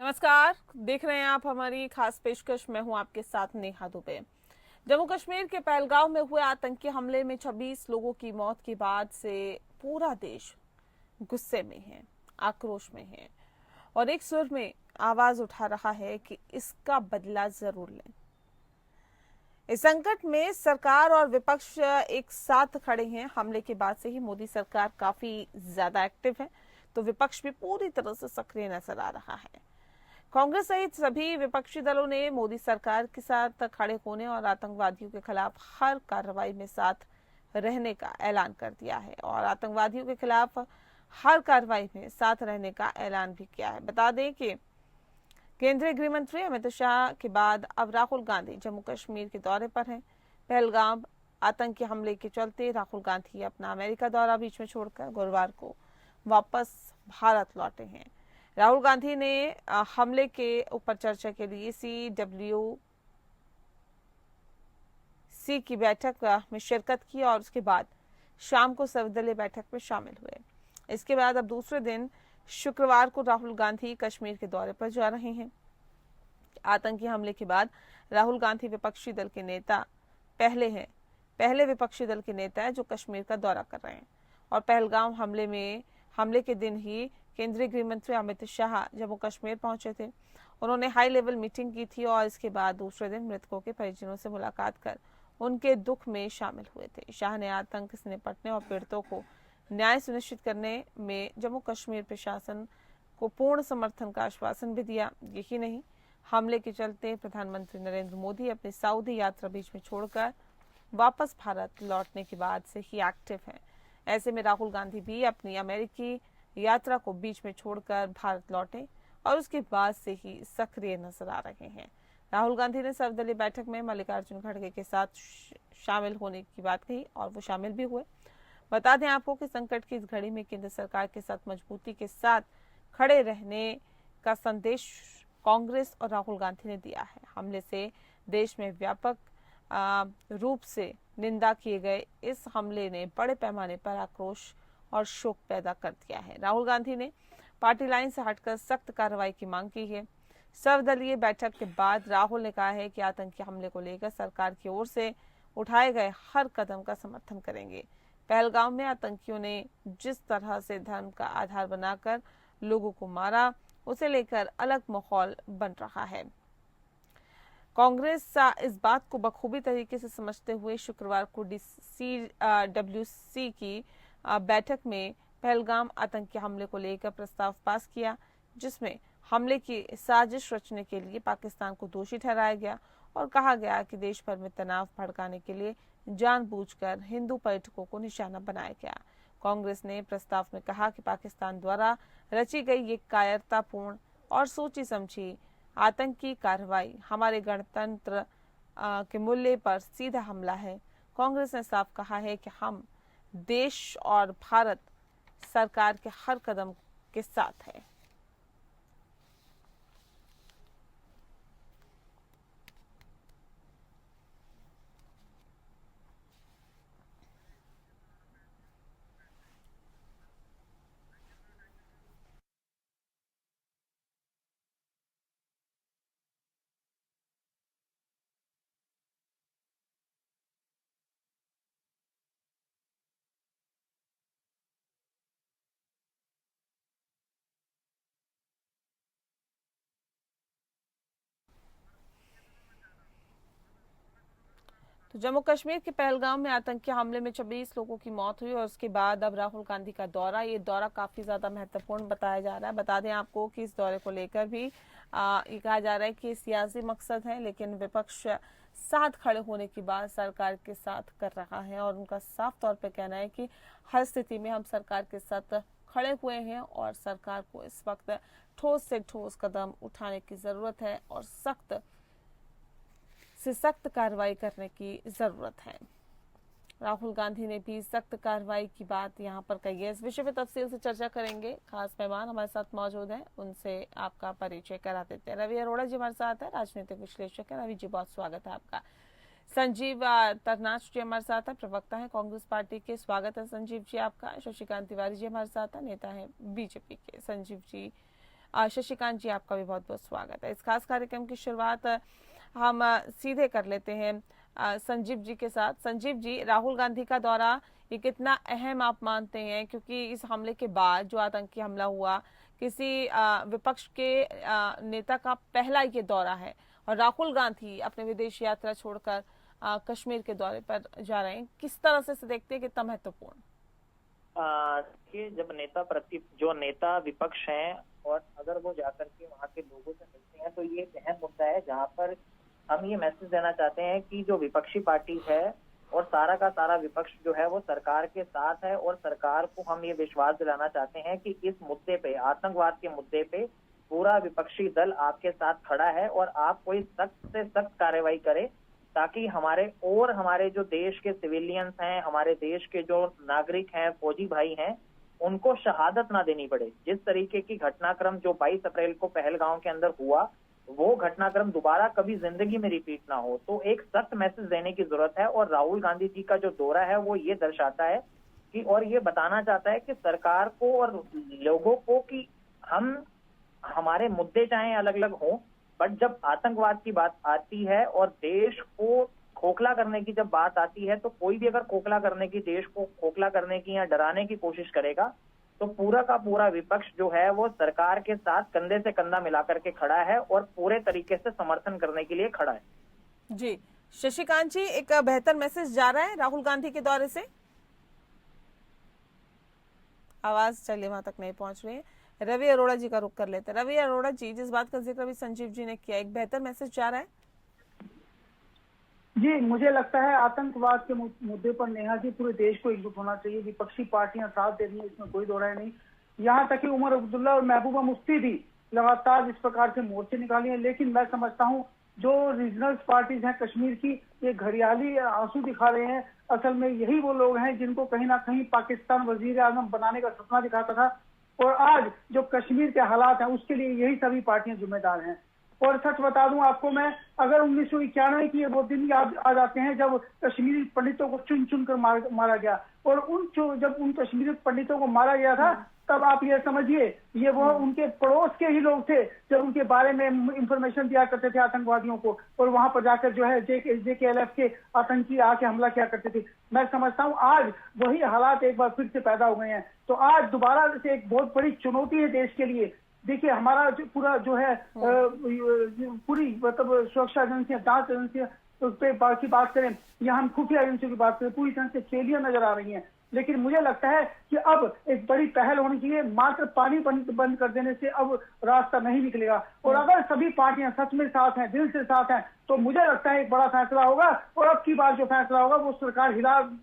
नमस्कार। देख रहे हैं आप हमारी खास पेशकश। मैं हूं आपके साथ नेहा दुबे। जम्मू कश्मीर के पहलगांव में हुए आतंकी हमले में 26 लोगों की मौत के बाद से पूरा देश गुस्से में है, आक्रोश में है और एक सुर में आवाज उठा रहा है कि इसका बदला जरूर लें। इस संकट में सरकार और विपक्ष एक साथ खड़े हैं। हमले के बाद से ही मोदी सरकार काफी ज्यादा एक्टिव है, तो विपक्ष भी पूरी तरह से सक्रिय नजर आ रहा है। कांग्रेस सहित सभी विपक्षी दलों ने मोदी सरकार के साथ खड़े होने और आतंकवादियों के खिलाफ हर कार्रवाई में साथ रहने का ऐलान कर दिया है और आतंकवादियों के खिलाफ हर कार्रवाई में साथ रहने का ऐलान भी किया है। बता दें कि केंद्रीय गृह मंत्री अमित शाह के बाद अब राहुल गांधी जम्मू कश्मीर के दौरे पर हैं। पहलगाम आतंकी हमले के चलते राहुल गांधी अपना अमेरिका दौरा बीच में छोड़कर गुरुवार को वापस भारत लौटे हैं। राहुल गांधी ने हमले के ऊपर चर्चा के लिए CWC की बैठक में शिरकत की और उसके बाद शाम को सर्वदलीय बैठक में शामिल हुए। इसके बाद अब दूसरे दिन शुक्रवार को राहुल गांधी कश्मीर के दौरे पर जा रहे हैं। आतंकी हमले के बाद राहुल गांधी विपक्षी दल के नेता पहले विपक्षी दल के नेता है जो कश्मीर का दौरा कर रहे हैं और पहलगाम हमले के दिन ही केंद्रीय गृह मंत्री अमित शाह जम्मू कश्मीर पहुंचे थे। उन्होंने हाई लेवल मीटिंग की थी और इसके बाद दूसरे दिन मृतकों के परिजनों से मुलाकात कर उनके दुख में शामिल हुए थे। शाह ने आतंक से निपटने और पीड़ितों को न्याय सुनिश्चित करने में जम्मू कश्मीर प्रशासन को पूर्ण समर्थन का आश्वासन भी दिया। यही नहीं, हमले के चलते प्रधानमंत्री नरेंद्र मोदी अपनी सऊदी यात्रा बीच में छोड़कर वापस भारत लौटने के बाद से ही एक्टिव हैं। ऐसे में राहुल गांधी भी अपनी अमेरिकी यात्रा को बीच में छोड़कर भारत लौटे और उसके बाद से ही सक्रिय नजर आ रहे हैं। राहुल गांधी ने सर्वदलीय बैठक में मल्लिकार्जुन खड़गे के साथ शामिल होने की बात कही और वो शामिल भी हुए। बता दें आपको कि संकट की इस घड़ी में केंद्र सरकार के साथ मजबूती के साथ खड़े रहने का संदेश कांग्रेस और राहुल गांधी ने दिया है। हमले से देश में व्यापक रूप से निंदा किए गए इस हमले ने बड़े पैमाने पर आक्रोश और शोक पैदा कर दिया है। राहुल गांधी ने पार्टी लाइन से हटकर सख्त कार्रवाई की मांग की है। सर्वदलीय बैठक के बाद राहुल ने कहा है कि आतंकी हमले को लेकर सरकार की ओर से उठाए गए हर कदम का समर्थन करेंगे। पहलगाम में आतंकियों ने जिस तरह से धर्म का आधार बनाकर लोगों को मारा, उसे लेकर अलग माहौल बन रहा है। कांग्रेस इस बात को बखूबी तरीके से समझते हुए शुक्रवार को CWC की बैठक में पहलगाम आतंकी हमले को लेकर प्रस्ताव पास किया, जिसमें हमले की साजिश रचने के लिए पाकिस्तान को दोषी ठहराया गया और कहा गया कि देश भर में तनाव भड़काने के लिए जानबूझकर हिंदू पर्यटकों को निशाना बनाया गया। कांग्रेस ने प्रस्ताव में कहा कि पाकिस्तान द्वारा रची गई ये कायरतापूर्ण और सोची समझी आतंकी कार्रवाई हमारे गणतंत्र के मूल्य पर सीधा हमला है। कांग्रेस ने साफ कहा है कि हम देश और भारत सरकार के हर कदम के साथ है। तो जम्मू कश्मीर के पहलगाम में आतंकी हमले में 26 लोगों की मौत हुई और उसके बाद अब राहुल गांधी का दौरा, ये दौरा काफी ज्यादा महत्वपूर्ण बताया जा रहा है। बता दें आपको कि इस दौरे को लेकर भी ये कहा जा रहा है कि सियासी मकसद है, लेकिन विपक्ष साथ खड़े होने की बात सरकार के साथ कर रहा है और उनका साफ तौर पर कहना है कि हर स्थिति में हम सरकार के साथ खड़े हुए हैं और सरकार को इस वक्त ठोस से ठोस कदम उठाने की जरूरत है और सख्त से सख्त कार्रवाई करने की जरूरत है। राहुल गांधी ने भी सख्त कार्रवाई की बात यहाँ पर कही है। इस विषय में तफसील से चर्चा करेंगे। खास मेहमान हमारे साथ मौजूद हैं, उनसे आपका परिचय करा देते हैं। रवि अरोड़ा जी हमारे साथ है, राजनीतिक विश्लेषक है। रवि जी, बहुत स्वागत है आपका। संजीव तरनाश जी हमारे साथ है, प्रवक्ता है कांग्रेस पार्टी के। स्वागत है संजीव जी आपका। शशिकांत तिवारी जी हमारे साथ है, नेता है बीजेपी के। संजीव जी शशिकांत जी, आपका भी बहुत बहुत स्वागत है। इस खास कार्यक्रम की शुरुआत हम सीधे कर लेते हैं संजीव जी के साथ। संजीव जी, राहुल गांधी का दौरा ये कितना अहम आप मानते हैं, क्योंकि इस हमले के बाद जो आतंकी हमला हुआ, किसी विपक्ष के नेता का पहला ये दौरा है और राहुल गांधी अपने विदेश यात्रा छोड़कर कश्मीर के दौरे पर जा रहे हैं, किस तरह से देखते हैं, कितना महत्वपूर्ण? कि जब जो नेता विपक्ष हैं और अगर वो जाकर के वहाँ के लोगों से मिलते हैं तो ये एक अहम मुद्दा है जहाँ पर हम ये मैसेज देना चाहते हैं कि जो विपक्षी पार्टी है और सारा का सारा विपक्ष जो है वो सरकार के साथ है और सरकार को हम ये विश्वास दिलाना चाहते हैं कि इस मुद्दे पे, आतंकवाद के मुद्दे पे पूरा विपक्षी दल आपके साथ खड़ा है और आप कोई सख्त से सख्त कार्रवाई करें ताकि हमारे जो देश के सिविलियंस हैं, हमारे देश के जो नागरिक हैं, फौजी भाई हैं, उनको शहादत ना देनी पड़े। जिस तरीके की घटनाक्रम जो 22 अप्रैल को पहलगांव के अंदर हुआ, वो घटनाक्रम दोबारा कभी जिंदगी में रिपीट ना हो। तो एक सख्त मैसेज देने की जरूरत है और राहुल गांधी जी का जो दौरा है वो ये दर्शाता है कि और ये बताना चाहता है कि सरकार को और लोगों को कि हमारे मुद्दे चाहे अलग अलग हों, बट जब आतंकवाद की बात आती है और देश को खोखला करने की जब बात आती है, तो कोई भी अगर खोखला करने की, देश को खोखला करने की या डराने की कोशिश करेगा तो पूरा का पूरा विपक्ष जो है वो सरकार के साथ कंधे से कंधा मिला करके खड़ा है और पूरे तरीके से समर्थन करने के लिए खड़ा है। जी शशिकांत जी, एक बेहतर मैसेज जा रहा है राहुल गांधी के दौरे से? आवाज चलिए वहां तक नहीं पहुंच रही है। रवि अरोड़ा जी का रुख कर लेते हैं। रवि अरोड़ा जी, जिस बात का जिक्र अभी संजीव जी ने किया, एक बेहतर मैसेज जा रहा है? जी, मुझे लगता है आतंकवाद के मुद्दे पर नेहा जी पूरे देश को एकजुट होना चाहिए। विपक्षी पार्टियां साथ दे रही हैं, इसमें कोई दो राय नहीं। यहाँ तक कि उमर अब्दुल्ला और महबूबा मुफ्ती भी लगातार इस प्रकार के मोर्चे निकाली हैं, लेकिन मैं समझता हूँ जो रीजनल पार्टीज हैं कश्मीर की, ये घड़ियाली आंसू दिखा रहे हैं। असल में यही वो लोग हैं जिनको कहीं ना कहीं पाकिस्तान वजीर आजम बनाने का सपना दिखाता था, और आज जो कश्मीर के हालात हैं उसके लिए यही सभी पार्टियां जिम्मेदार हैं। और सच बता दूं आपको मैं, अगर 1991 की वो दिन याद आ जाते हैं जब कश्मीरी पंडितों को चुन चुन कर मारा गया, और जब उन कश्मीरी पंडितों को मारा गया था तब आप ये समझिए ये वो उनके पड़ोस के ही लोग थे जब उनके बारे में इंफॉर्मेशन दिया करते थे आतंकवादियों को, और वहां पर जाकर जो है JKLF के आतंकी आके हमला किया करते थे। मैं समझता हूँ आज वही हालात एक बार फिर से पैदा हो गए हैं। तो आज दोबारा से एक बहुत बड़ी चुनौती है देश के लिए। देखिए, हमारा जो पूरा जो है पूरी मतलब सुरक्षा एजेंसियां, जांच एजेंसियां, उस पर की बात करें या हम खुफिया एजेंसियों की बात करें, पूरी तरह से फेलियर नजर आ रही हैं। लेकिन मुझे लगता है कि अब एक बड़ी पहल होनी चाहिए। मात्र पानी बंद कर देने से अब रास्ता नहीं निकलेगा, और अगर सभी पार्टियां सच में साथ हैं, दिल से साथ हैं, तो मुझे लगता है एक बड़ा फैसला होगा। और अब की बार जो फैसला होगा वो सरकार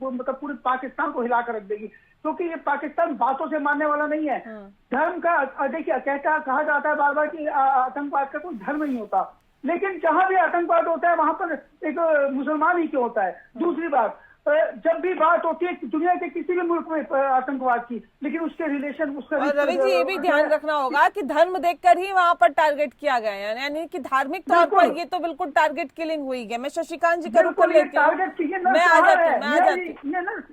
मतलब पूरे पाकिस्तान को हिला कर रख देगी, क्योंकि ये पाकिस्तान बातों से मानने वाला नहीं है। धर्म का देखिए कहा जाता है बार बार कि आतंकवाद का कोई धर्म नहीं होता, लेकिन जहां भी आतंकवाद होता है वहां पर एक मुसलमान ही क्यों होता है। दूसरी बात, जब भी बात होती है दुनिया के किसी भी मुल्क में आतंकवाद की, लेकिन उसके रिलेशन उसका, और रवि जी ये भी ध्यान रखना होगा कि धर्म देखकर ही वहां पर टारगेट किया गया है, यानी कि धार्मिक तौर पर ये तो बिल्कुल टारगेट किलिंग हुई है। मैं शशिकांत जी का रुख कर लेती हूँ। मैं आ जाती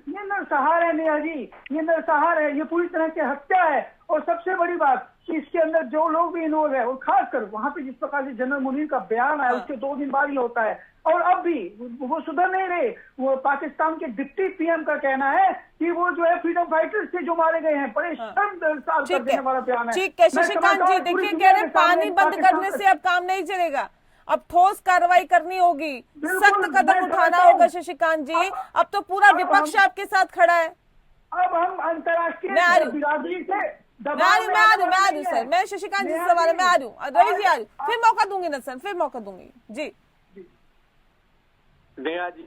ये नरसंहार है नेहा जी, ये नरसंहार है, ये पूरी तरह से हत्या है। और सबसे बड़ी बात कि इसके अंदर जो लोग भी इन्वॉल्व है, और खासकर वहां पे जिस प्रकार से जनरल मुनीर का बयान आया उसके 2 दिन बाद ही होता है, और अब भी वो सुधर नहीं रहे। वो पाकिस्तान के डिप्टी PM का कहना है कि वो जो है फ्रीडम फाइटर्स से जो मारे गए हैं, बड़े शर्मसार कर देने वाला बयान है। ठीक है शशिकांत जी, देखिए कह रहे पानी बंद करने से अब काम नहीं चलेगा, अब ठोस कार्रवाई करनी होगी, सख्त कदम उठाना होगा। शशिकांत जी, अब तो पूरा विपक्ष आपके साथ खड़ा है। अब हम अंतर्राष्ट्रीय बिरादरी से मैं आ रही सर, मैं शशिकांत जी से सवाल में आ रही हूँ, रवि जी आ रही हूँ, फिर मौका दूंगी ना सर, फिर मौका दूंगी जी। नेहा जी,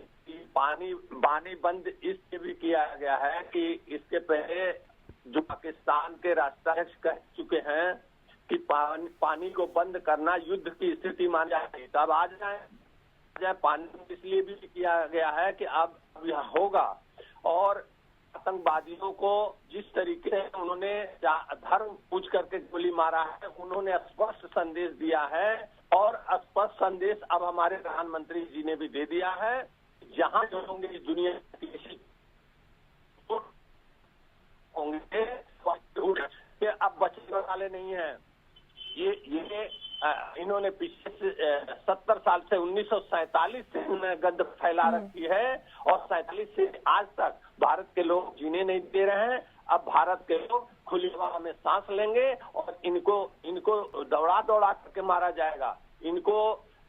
पानी बंद इसलिए भी किया गया है कि इसके पहले जो पाकिस्तान के राष्ट्राध्यक्ष कह चुके हैं कि पानी को बंद करना युद्ध की स्थिति मान जाए, तब आ जाए। पानी इसलिए भी किया गया है कि अब यह होगा। और आतंकवादियों को जिस तरीके से उन्होंने धर्म पूछ करके गोली मारा है, उन्होंने स्पष्ट संदेश दिया है, और स्पष्ट संदेश अब हमारे प्रधानमंत्री जी ने भी दे दिया है। जहां जो होंगे इस दुनिया होंगे अब बचने वाले नहीं है। ये इन्होंने पिछले 70 साल से 1947 से गंद फैला रखी है और 47 से आज तक भारत के लोग जीने नहीं दे रहे हैं। अब भारत के लोग खुली हवा में सांस लेंगे और इनको दौड़ा करके मारा जाएगा, इनको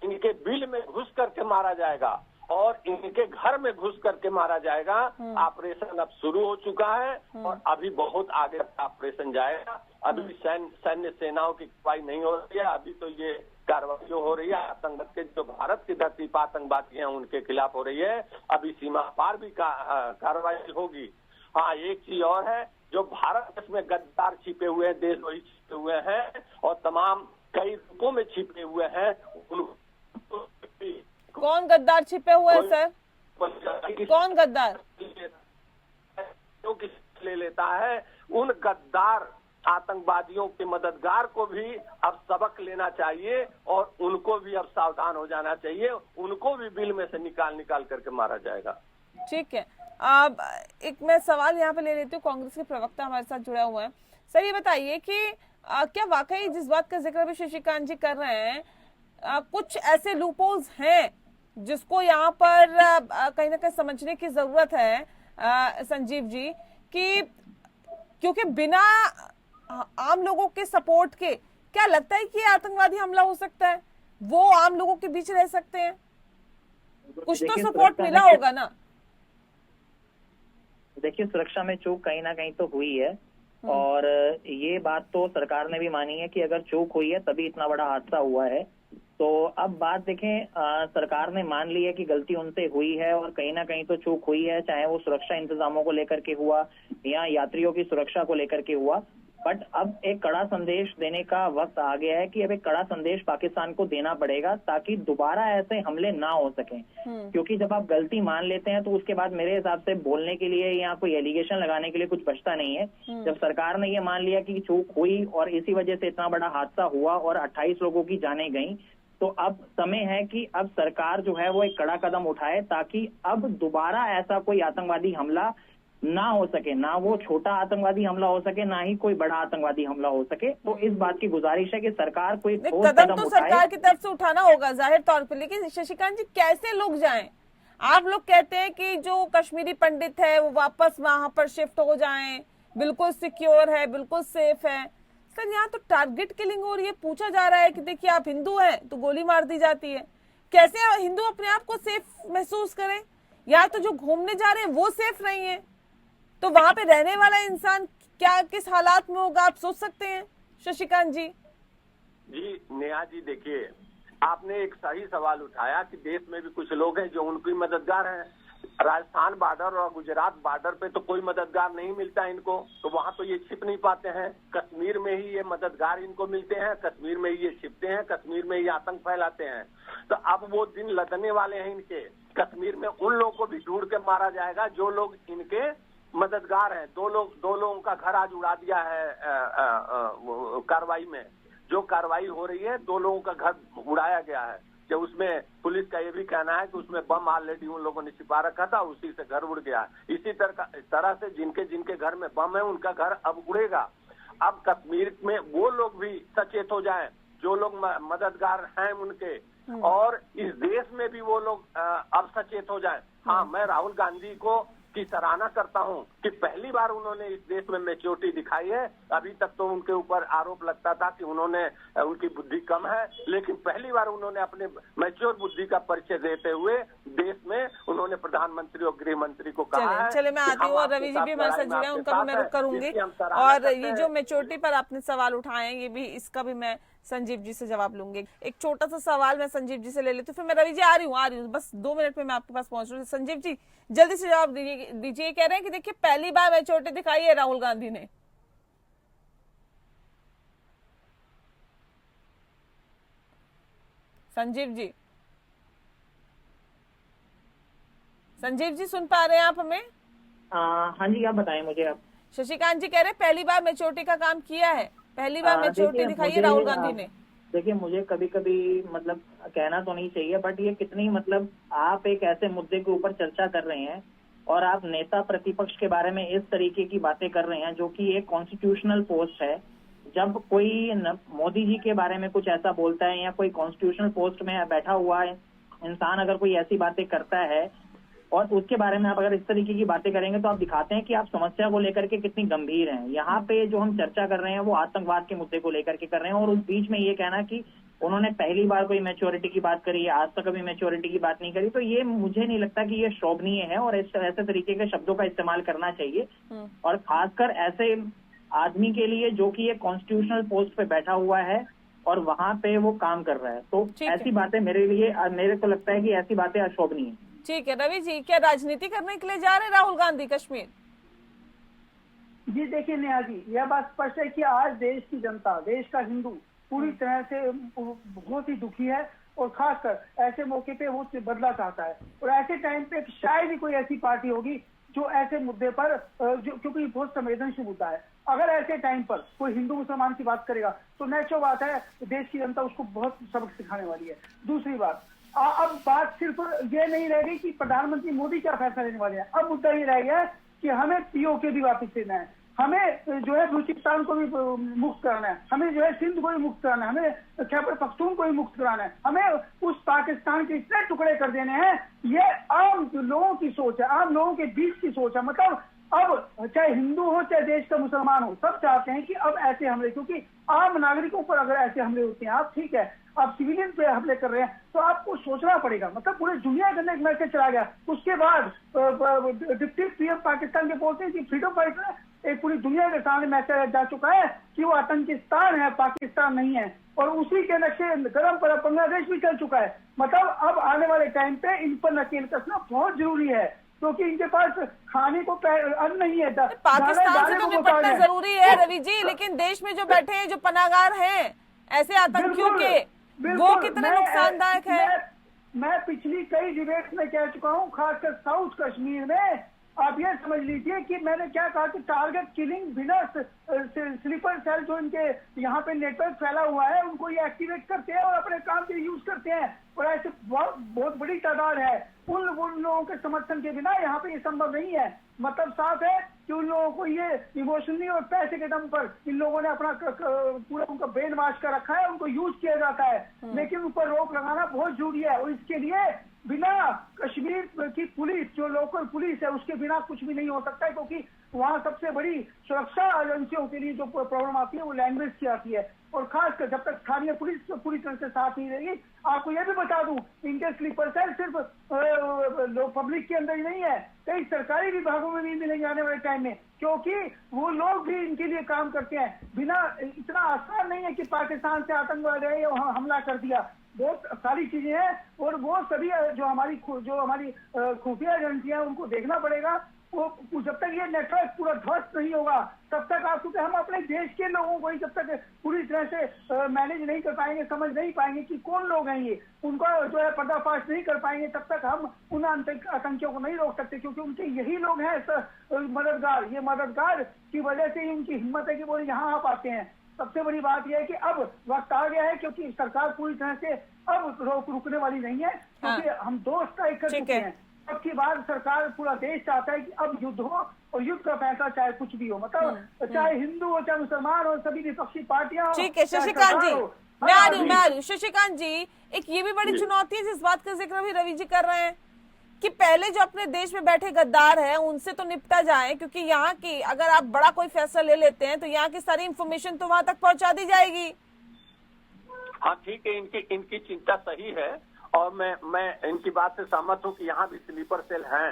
इनके बिल में घुस करके मारा जाएगा और इनके घर में घुस करके मारा जाएगा। ऑपरेशन अब शुरू हो चुका है और अभी बहुत आगे ऑपरेशन जाएगा। अभी सैन्य सेनाओं की कार्रवाई नहीं हो रही है, अभी तो ये कार्रवाई जो हो रही है आतंकवाद के जो भारत की धरती पर आतंकवादी हैं उनके खिलाफ हो रही है। अभी सीमा पार भी कार्रवाई होगी। हाँ, एक चीज और है, जो भारत देश में गद्दार छिपे हुए हैं, देशद्रोही छिपे हुए हैं और तमाम कई रूपों में छिपे हुए हैं। कौन गद्दार छिपे हुए हैं सर? कौन गद्दार ले लेता है? उन गद्दार आतंकवादियों के मददगार को भी अब सबक लेना चाहिए और उनको भी अब सावधान हो जाना चाहिए। उनको भी बिल में से निकाल करके मारा जाएगा। ठीक है, अब एक मैं सवाल यहाँ पे ले लेती हूँ, कांग्रेस के प्रवक्ता हमारे साथ जुड़ा हुआ है। सर ये बताइए कि क्या वाकई जिस बात का जिक्र भी शशिकांत जी कर रहे हैं, कुछ ऐसे लूपहोल्स हैं जिसको यहाँ पर कहीं ना कहीं समझने की जरूरत है संजीव जी, कि क्योंकि बिना आम लोगों के सपोर्ट के क्या लगता है कि आतंकवादी हमला हो सकता है? वो आम लोगों के बीच रह सकते हैं? कुछ तो सपोर्ट मिला होगा ना। देखिए, सुरक्षा में चूक कहीं ना कहीं तो हुई है और ये बात तो सरकार ने भी मानी है कि अगर चूक हुई है तभी इतना बड़ा हादसा हुआ है। तो अब बात देखें, सरकार ने मान ली है कि गलती उनसे हुई है और कहीं ना कहीं तो चूक हुई है, चाहे वो सुरक्षा इंतजामों को लेकर के हुआ या यात्रियों की सुरक्षा को लेकर के हुआ। बट अब एक कड़ा संदेश देने का वक्त आ गया है कि अब एक कड़ा संदेश पाकिस्तान को देना पड़ेगा ताकि दोबारा ऐसे हमले ना हो सकें। क्योंकि जब आप गलती मान लेते हैं तो उसके बाद मेरे हिसाब से बोलने के लिए या कोई एलिगेशन लगाने के लिए कुछ बचता नहीं है। जब सरकार ने ये मान लिया कि चूक हुई और इसी वजह से इतना बड़ा हादसा हुआ और 28 लोगों की जानें गई, तो अब समय है कि अब सरकार जो है वो एक कड़ा कदम उठाए ताकि अब दोबारा ऐसा कोई आतंकवादी हमला ना हो सके, ना वो छोटा आतंकवादी हमला हो सके, ना ही कोई बड़ा आतंकवादी हमला हो सके। तो इस बात की गुजारिश है कि सरकार कोई ठोस कदम तो सरकार की तरफ से उठाना होगा जाहिर तौर पर, लेकिन शशिकांत जी कैसे लोग जाएं? आप लोग कहते हैं कि जो कश्मीरी पंडित है वो वापस वहां पर शिफ्ट हो जाएं, बिल्कुल सिक्योर है, बिल्कुल सेफ है। सर यहाँ तो टारगेट किलिंग हो रही है। पूछा जा रहा है कि देखिए आप हिंदू हैं तो गोली मार दी जाती है। कैसे हिंदू अपने आप को सेफ महसूस करें? यहाँ तो जो घूमने जा रहे हैं वो सेफ नहीं है, तो वहां पे रहने वाला इंसान क्या किस हालात में होगा आप सोच सकते हैं शशिकांत जी? जी नेहा जी, देखिए आपने एक सही सवाल उठाया कि देश में भी कुछ लोग हैं जो उनकी मददगार हैं। राजस्थान बॉर्डर और गुजरात बॉर्डर पे तो कोई मददगार नहीं मिलता इनको, तो वहां तो ये छिप नहीं पाते हैं। कश्मीर में ही ये मददगार इनको मिलते हैं, कश्मीर में ही ये छिपते हैं, कश्मीर में ही आतंक फैलाते हैं। तो अब वो दिन लदने वाले हैं इनके। कश्मीर में उन लोगों को भी ढूंढ के मारा जाएगा जो लोग इनके मददगार हैं। दो लोगों का घर आज उड़ा दिया है कार्रवाई में। जो कार्रवाई हो रही है 2 लोगों का घर उड़ाया गया है, जो उसमें पुलिस का ये भी कहना है कि उसमें बम ऑलरेडी उन लोगों ने छिपा रखा था, उसी से घर उड़ गया। इसी तरह से जिनके घर में बम है उनका घर अब उड़ेगा। अब कश्मीर में वो लोग भी सचेत हो जाएं जो लोग मददगार हैं उनके, और इस देश में भी वो लोग अब सचेत हो जाएं। हाँ, मैं राहुल गांधी को की सराहना करता हूं कि पहली बार उन्होंने इस देश में मैच्योरिटी दिखाई है। अभी तक तो उनके ऊपर आरोप लगता था कि उनकी बुद्धि कम है, लेकिन पहली बार उन्होंने अपने मैच्योर बुद्धि का परिचय देते हुए देश में उन्होंने प्रधानमंत्री और गृह मंत्री को कहा है। चले मैं आती हूँ, और रवि जी भी हमारे साथ जुड़े हैं, उनका भी मैं रुख करूंगी। और ये जो मैच्योरिटी पर आपने सवाल उठाए हैं, ये भी इसका भी मैं संजीव जी से जवाब लूंगी। एक छोटा सा सवाल मैं संजीव जी से ले लेती हूँ, फिर मैं रवि जी आ रही हूँ, बस 2 मिनट में मैं आपके पास पहुंच रही हूँ। संजीव जी जल्दी से जवाब दीजिए। कह रहे हैं कि देखिए पहली बार मैच्योरिटी दिखाई है राहुल गांधी ने। संजीव जी सुन पा रहे हैं आप हमें? हाँ जी, आप बताएं मुझे। आप शशिकांत जी कह रहे हैं पहली बार मैच्योरिटी का काम किया है, पहली बार मैच्योरिटी दिखाई है राहुल गांधी ने। देखिए, मुझे कभी कभी मतलब कहना तो नहीं चाहिए, बट ये कितनी मतलब आप एक ऐसे मुद्दे के ऊपर चर्चा कर रहे हैं और आप नेता प्रतिपक्ष के बारे में इस तरीके की बातें कर रहे हैं जो कि एक कॉन्स्टिट्यूशनल पोस्ट है। जब कोई मोदी जी के बारे में कुछ ऐसा बोलता है या कोई कॉन्स्टिट्यूशनल पोस्ट में बैठा हुआ है इंसान अगर कोई ऐसी बातें करता है और उसके बारे में आप अगर इस तरीके की बातें करेंगे तो आप दिखाते हैं कि आप समस्या को लेकर के कितनी गंभीर हैं। यहाँ पे जो हम चर्चा कर रहे हैं वो आतंकवाद के मुद्दे को लेकर के कर रहे हैं और उस बीच में ये कहना कि उन्होंने पहली बार कोई मैच्योरिटी की बात करी है, आज तक कभी मैच्योरिटी की बात नहीं करी, तो ये मुझे नहीं लगता कि ये शोभनीय है और ऐसे तरीके के शब्दों का इस्तेमाल करना चाहिए। और खासकर ऐसे आदमी के लिए जो कि एक कॉन्स्टिट्यूशनल पोस्ट पे बैठा हुआ है और वहां पे वो काम कर रहा है, तो ऐसी बातें मेरे को लगता है कि ऐसी बातें अशोभनीय। ठीक है रवि जी, क्या राजनीति करने के लिए जा रहे राहुल गांधी कश्मीर? जी देखिए नेहा जी, यह बात स्पष्ट है कि आज देश की जनता, देश का हिंदू पूरी तरह से बहुत ही दुखी है और खासकर ऐसे मौके पे वो बदला चाहता है। और ऐसे टाइम पे शायद ही कोई ऐसी पार्टी होगी जो ऐसे मुद्दे पर जो क्योंकि बहुत संवेदनशील मुद्दा है, अगर ऐसे टाइम पर कोई हिंदू मुसलमान की बात करेगा तो नेचुरल बात है देश की जनता उसको बहुत सबक सिखाने वाली है। दूसरी बात, अब बात सिर्फ ये नहीं रह गई कि प्रधानमंत्री मोदी क्या फैसला लेने वाले हैं, अब मुद्दा ये रह गया है कि हमें पीओके भी वापस लेना है, हमें जो है बलूचिस्तान को भी मुक्त कराना है, हमें जो है सिंध को भी मुक्त कराना है, हमें खैबर पख्तून को भी मुक्त कराना है, हमें उस पाकिस्तान के इतने टुकड़े कर देने हैं। ये आम लोगों की सोच है, आम लोगों के बीच की सोच है। मतलब अब चाहे हिंदू हो चाहे देश का मुसलमान हो, सब चाहते हैं कि अब ऐसे हमले, क्योंकि आम नागरिकों पर अगर ऐसे हमले होते हैं, आप ठीक है आप सिविलियन पे हमले कर रहे हैं तो आपको सोचना पड़ेगा। मतलब पूरे दुनिया के अंदर एक मैसेज चला गया। उसके बाद डिप्टी पीएम पाकिस्तान के बोलते हैं कि फ्रीडम फाइटर एक पूरी दुनिया के सामने मैसेज जा चुका है कि वो आतंकिस्तान है, पाकिस्तान नहीं है, और उसी के नक्शे गरम पर बांग्लादेश भी चल चुका है। मतलब अब आने वाले टाइम पे इन पर नकेल कसना बहुत जरूरी है क्योंकि इनके पास खाने को अन्न नहीं है। पाकिस्तान से तो निपटना जरूरी है रवि जी, लेकिन देश में जो बैठे हैं, जो पनाहगार हैं ऐसे आतंकियों के, वो कितने नुकसानदायक है। मैं पिछली कई डिबेट में कह चुका हूँ, खासकर साउथ कश्मीर में आप ये समझ लीजिए कि मैंने क्या कहा कि टारगेट किलिंग बिना स्लीपर सेल जो इनके यहाँ पे नेटवर्क फैला हुआ है उनको ये एक्टिवेट करते हैं और अपने काम के लिए यूज करते हैं। और ऐसे बहुत बड़ी तादाद है। उन लोगों के समर्थन के बिना यहाँ पे ये संभव नहीं है। मतलब साफ है कि उन लोगों को ये इमोशनली और पैसे के दम पर इन लोगों ने अपना पूरा उनका ब्रेन वॉश कर रखा है, उनको यूज किया जाता है। लेकिन ऊपर रोक लगाना बहुत जरूरी है और इसके लिए बिना कश्मीर की पुलिस, जो लोकल पुलिस है, उसके बिना कुछ भी नहीं हो सकता है, क्योंकि वहाँ सबसे बड़ी सुरक्षा एजेंसियों के लिए जो प्रॉब्लम आती है वो लैंग्वेज की आती है। और खासकर जब तक स्थानीय पुलिस पूरी तरह से साथ नहीं रहेगी। आपको यह भी बता दूं, इनके स्लीपर सेल सिर्फ पब्लिक के अंदर ही नहीं है, कई सरकारी विभागों में भी मिलेंगे आने वाले टाइम में, क्योंकि वो लोग भी इनके लिए काम करते हैं। बिना इतना आसान नहीं है कि पाकिस्तान से आतंकवाद है हमला कर दिया, बहुत सारी चीजें हैं और वो सभी जो हमारी खुफिया एजेंसियां उनको देखना पड़ेगा। वो जब तक ये नेटवर्क पूरा ध्वस्त नहीं होगा तब तक आप, क्योंकि हम अपने देश के लोगों को ही जब तक पूरी तरह से मैनेज नहीं कर पाएंगे, समझ नहीं पाएंगे कि कौन लोग हैं ये, उनका जो है पर्दाफाश नहीं कर पाएंगे, तब तक हम उन आतंकियों को नहीं रोक सकते, क्योंकि उनके यही लोग हैं मददगार। ये मददगार की वजह से ही उनकी हिम्मत है कि वो यहाँ आ पाते हैं। सबसे बड़ी बात यह है कि अब वक्त आ गया है, क्योंकि सरकार पूरी तरह से अब रुकने वाली नहीं है, क्योंकि हम 2 स्ट्राइक कर चुके हैं। अब की बात सरकार, पूरा देश चाहता है कि अब युद्ध हो और युद्ध का फैसला चाहे कुछ भी हो, मतलब चाहे हिंदू हो चाहे मुसलमान हो, सभी विपक्षी पार्टियां हो। ठीक है शशिकांत जी, मैं आ रही हूँ। शशिकांत जी, एक ये भी बड़ी चुनौती है जिस बात का जिक्र भी रवि जी कर रहे हैं कि पहले जो अपने देश में बैठे गद्दार हैं उनसे तो निपटा जाए, क्योंकि यहाँ की अगर आप बड़ा कोई फैसला ले लेते हैं तो यहाँ की सारी इंफॉर्मेशन तो वहां तक पहुंचा दी जाएगी। हाँ ठीक है, इनकी चिंता सही है और मैं इनकी बात से सहमत हूँ कि यहाँ भी स्लीपर सेल हैं।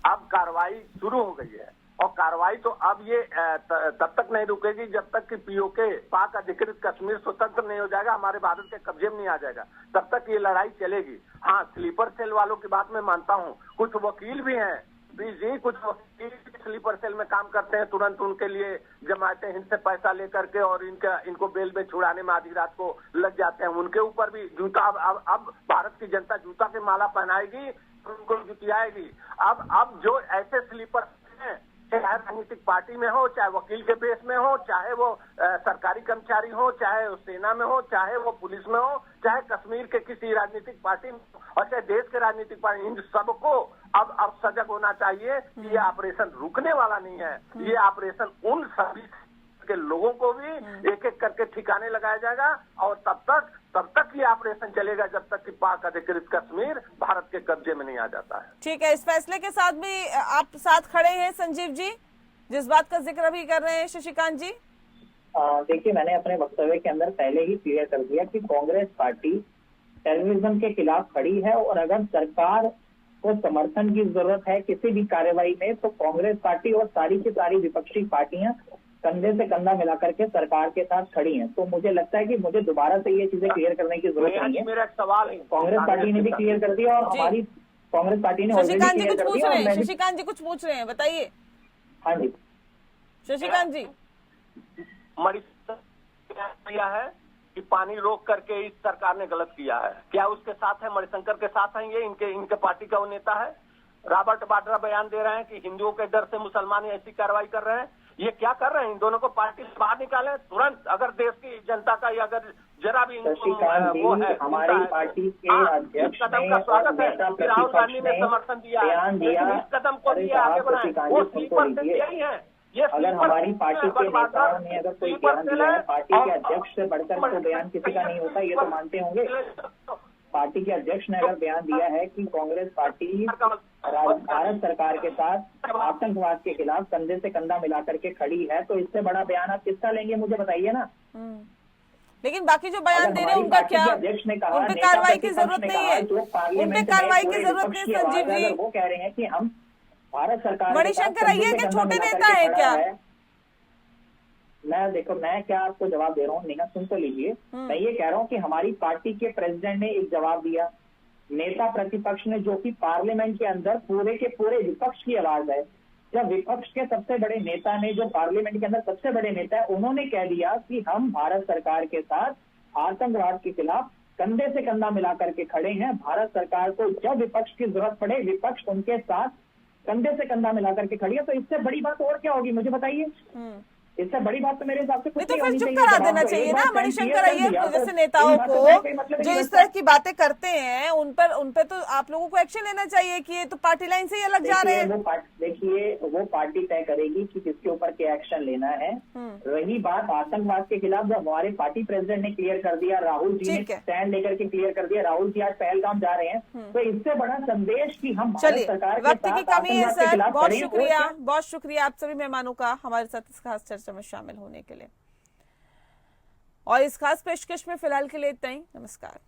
अब कार्रवाई शुरू हो गई है और कार्रवाई तो अब ये तब तक नहीं रुकेगी जब तक कि पीओके, पाक अधिकृत कश्मीर स्वतंत्र नहीं हो जाएगा, हमारे भारत के कब्जे में नहीं आ जाएगा, तब तक ये लड़ाई चलेगी। हाँ, स्लीपर सेल वालों की बात मैं मानता हूँ, कुछ वकील भी हैं जी, कुछ वकील स्लीपर सेल में काम करते हैं, तुरंत उनके लिए जमाते हिंद से पैसा लेकर के और इनको बेल में छुड़ाने में आधी रात को लग जाते हैं। उनके ऊपर भी जूता, अब भारत की जनता जूता की माला पहनाएगी, उनको जुटियाएगी। अब जो ऐसे स्लीपर हैं, चाहे राजनीतिक पार्टी में हो, चाहे वकील के बेस में हो, चाहे वो सरकारी कर्मचारी हो, चाहे वो सेना में हो, चाहे वो पुलिस में हो, चाहे कश्मीर के किसी राजनीतिक पार्टी में और चाहे देश के राजनीतिक पार्टी, इन सबको अब सजग होना चाहिए कि ये ऑपरेशन रुकने वाला नहीं है। ये ऑपरेशन उन सभी के लोगों को भी एक एक करके ठिकाने लगाया जाएगा और तब तक ये ऑपरेशन चलेगा जब तक कि पाक अधिकृत कश्मीर भारत के कब्जे में नहीं आ जाता है। ठीक है, इस फैसले के साथ भी आप साथ खड़े हैं संजीव जी, जिस बात का जिक्र अभी कर रहे हैं शशिकांत जी? देखिए, मैंने अपने वक्तव्य के अंदर पहले ही क्लियर कर दिया कि कांग्रेस पार्टी टेररिज्म के खिलाफ खड़ी है और अगर सरकार को समर्थन की जरूरत है किसी भी कार्रवाई में तो कांग्रेस पार्टी और सारी की सारी विपक्षी पार्टियां कंधे से कंधा मिलाकर के सरकार के साथ खड़ी हैं। तो मुझे लगता है कि मुझे दोबारा से ये चीजें क्लियर करने की जरूरत नहीं है। मेरा एक सवाल है, कांग्रेस पार्टी ने भी क्लियर कर दिया और हमारी कांग्रेस पार्टी ने ऑलरेडी शशिकांत जी क्लियर कुछ कर पूछ दिया। रहे हैं, शशिकांत जी कुछ पूछ रहे हैं, बताइए। हाँ जी शशिकांत जी, किया है कि पानी रोक करके इस सरकार ने गलत किया है, क्या उसके साथ है? मणिशंकर के साथ है ये? इनके पार्टी का वो नेता है। रॉबर्ट वाड्रा बयान दे रहे हैं कि हिंदुओं के डर से मुसलमान ऐसी कार्रवाई कर रहे हैं। ये क्या कर रहे हैं? इन दोनों को पार्टी से बाहर निकालें तुरंत। अगर देश की जनता का या अगर जरा भी वो है, हमारी पार्टी के अध्यक्ष कदम का स्वागत है कि राहुल गांधी ने समर्थन दिया है, इस कदम को लिए आगे बढ़ाएं। वो स्लीपर से यही है। अगर हमारी पार्टी के नेताओं ने अगर कोई बयान दिया है, पार्टी के अध्यक्ष से बढ़कर तो बयान किसी का नहीं होता, ये तो मानते होंगे। पार्टी के अध्यक्ष ने अगर बयान दिया है कि कांग्रेस पार्टी भारत सरकार के साथ आतंकवाद के खिलाफ कंधे से कंधा मिलाकर के खड़ी है, तो इससे बड़ा बयान आप किसका लेंगे? मुझे बताइए ना। लेकिन बाकी जो बयान दे रहे हैं उनका क्या? उन पे कार्रवाई की जरूरत नहीं है, उन पे कार्रवाई की जरूरत नहीं संजीव जी। वो कह रहे हैं कि हम भारत सरकार मणिशंकर अय्यर के छोटे नेता है क्या? मैं क्या आपको जवाब दे रहा हूँ, नेहा सुन तो लीजिए। मैं ये कह रहा हूँ कि हमारी पार्टी के प्रेसिडेंट ने एक जवाब दिया, नेता प्रतिपक्ष ने, जो कि पार्लियामेंट के अंदर पूरे के पूरे विपक्ष की आवाज है। जब विपक्ष के सबसे बड़े नेता ने, जो पार्लियामेंट के अंदर सबसे बड़े नेता है, उन्होंने कह दिया कि हम भारत सरकार के साथ आतंकवाद के खिलाफ कंधे से कंधा मिलाकर के खड़े हैं। भारत सरकार को जब विपक्ष की जरूरत पड़े, विपक्ष उनके साथ कंधे से कंधा मिलाकर के खड़ी है। तो इससे बड़ी बात और क्या होगी? मुझे बताइए। इससे बड़ी बात तो मेरे हिसाब से कुछ नहीं, तो फिर चुप करा देना चाहिए ना मणिशंकर अय्यर को जैसे नेताओं को जो इस तरह की बातें करते हैं, उन पर तो आप लोगों को एक्शन लेना चाहिए कि ये तो पार्टी लाइन से ही अलग जा रहे हैं। देखिए, वो पार्टी तय करेगी कि किसके ऊपर क्या एक्शन लेना है। रही बात आतंकवाद के खिलाफ, जो हमारे पार्टी प्रेसिडेंट ने क्लियर कर दिया, राहुल जी ने स्टैंड लेकर के क्लियर कर दिया, राहुल जी आज पहलगाम जा रहे हैं, तो इससे बड़ा संदेश कि हम भारत सरकार वक्त की कमी है सर। बहुत शुक्रिया आप सभी मेहमानों का हमारे साथ इस खास चर्चा में शामिल होने के लिए। और इस खास पेशकश में फिलहाल के लिए इतना ही। नमस्कार।